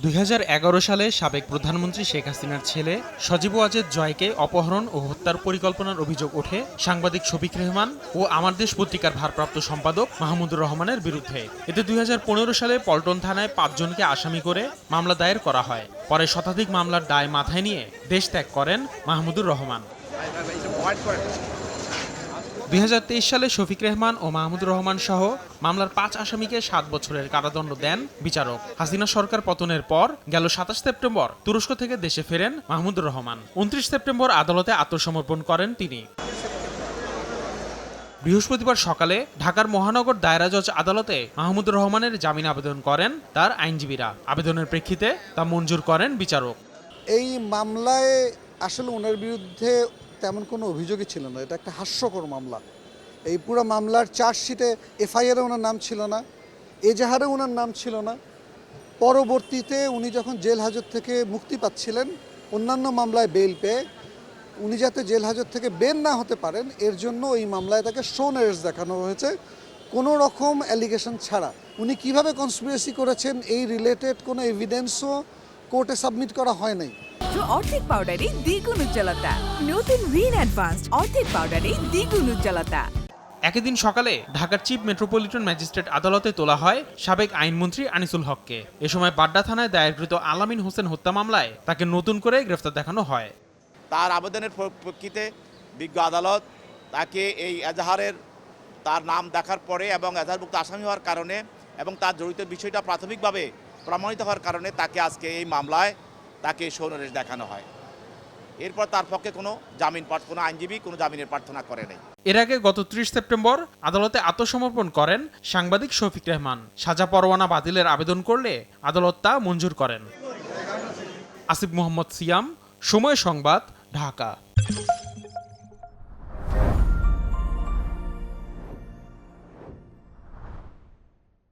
2011 সালে সাবেক প্রধানমন্ত্রী শেখ হাসিনার ছেলে সজীব ওয়াজেদ জয়কে অপহরণ ও হত্যার পরিকল্পনার অভিযোগ ওঠে সাংবাদিক শফিক রেহমান ও আমার দেশ পত্রিকার ভারপ্রাপ্ত সম্পাদক মাহমুদুর রহমানের বিরুদ্ধে। এতে 2015 সালে পল্টন থানায় 5 জনকে আসামি করে মামলা দায়ের করা হয়। পরে শতাধিক মামলার দায় মাথায় নিয়ে দেশ ত্যাগ করেন মাহমুদুর রহমান। 2023 সালে শফিক রেহমান ও মাহমুদুর রহমান সহ মামলার 5 আসামিকে 7 বছরের কারাদণ্ড দেন বিচারক। হাসিনা সরকার পতনের পর গেল 27 সেপ্টেম্বর তুরস্ক থেকে দেশে ফেরেন মাহমুদুর রহমান। 29 সেপ্টেম্বর আদালতে আত্মসমর্পণ করেন তিনি। বৃহস্পতিবার সকালে ঢাকার মহানগর দায়রা জজ আদালতে মাহমুদুর রহমানের জামিন আবেদন করেন তার আইনজীবীরা। আবেদনের প্রেক্ষিতে তা মঞ্জুর করেন বিচারক। এই মামলায় আসলে ওনার বিরুদ্ধে তেমন কোনো অভিযোগই ছিল না। এটা একটা হাস্যকর মামলা। এই পুরো মামলার চার্জশিটে এফআইআরে ওনার নাম ছিল না, এজাহারে ওনার নাম ছিল না। পরবর্তীতে উনি যখন জেল হাজত থেকে মুক্তি পাচ্ছিলেন, অন্যান্য মামলায় বেল পেয়ে উনি যাতে জেল হাজত থেকে বের না হতে পারেন এর জন্য এই মামলায় তাকে শোন অ্যারেস্ট দেখানো হয়েছে কোনো রকম অ্যালিগেশন ছাড়া। উনি কিভাবে কনস্পিরেসি করেছেন এই রিলেটেড কোনো এভিডেন্সও কোর্টে সাবমিট করা হয় নাই। অর্ধেক পাউডারে দ্বিগুণ উজ্জ্বলতা, নতুন রিন অ্যাডভান্সড অর্ধেক পাউডারে দ্বিগুণ উজ্জ্বলতা। একই দিন সকালে ঢাকার চিফ মেট্রোপলিটন ম্যাজিস্ট্রেট আদালতে তোলা হয় সাবেক আইনমন্ত্রী আনিসুল হককে। এ সময় বাড্ডা থানায় দায়েরকৃত আলামিন হোসেন হত্যা মামলায় তাকে নতুন করে গ্রেফতার দেখানো হয়। তার আবেদনের প্রেক্ষিতে বিজ্ঞ আদালত তাকে এই এজাহারের তার নাম দেখার পরে এবং এজাহারভুক্ত আসামি হওয়ার কারণে এবং তার জড়িত বিষয়টা প্রাথমিকভাবে প্রমাণিত হওয়ার কারণে তাকে আজকে এই মামলায় তাকে শোন অ্যারেস্ট দেখানো হয়। এরপর তার পক্ষে কোনো আইনজীবী কোনো জামিনের প্রার্থনা করে নাই। এর আগে গত 30 সেপ্টেম্বর আদালতে আত্মসমর্পণ করেন সাংবাদিক শফিক রেহমান। সাজা পরোয়ানা বাতিলের আবেদন করলে আদালত তা মঞ্জুর করেন। আসিফ মোহাম্মদ সিয়াম, সময় সংবাদ, ঢাকা।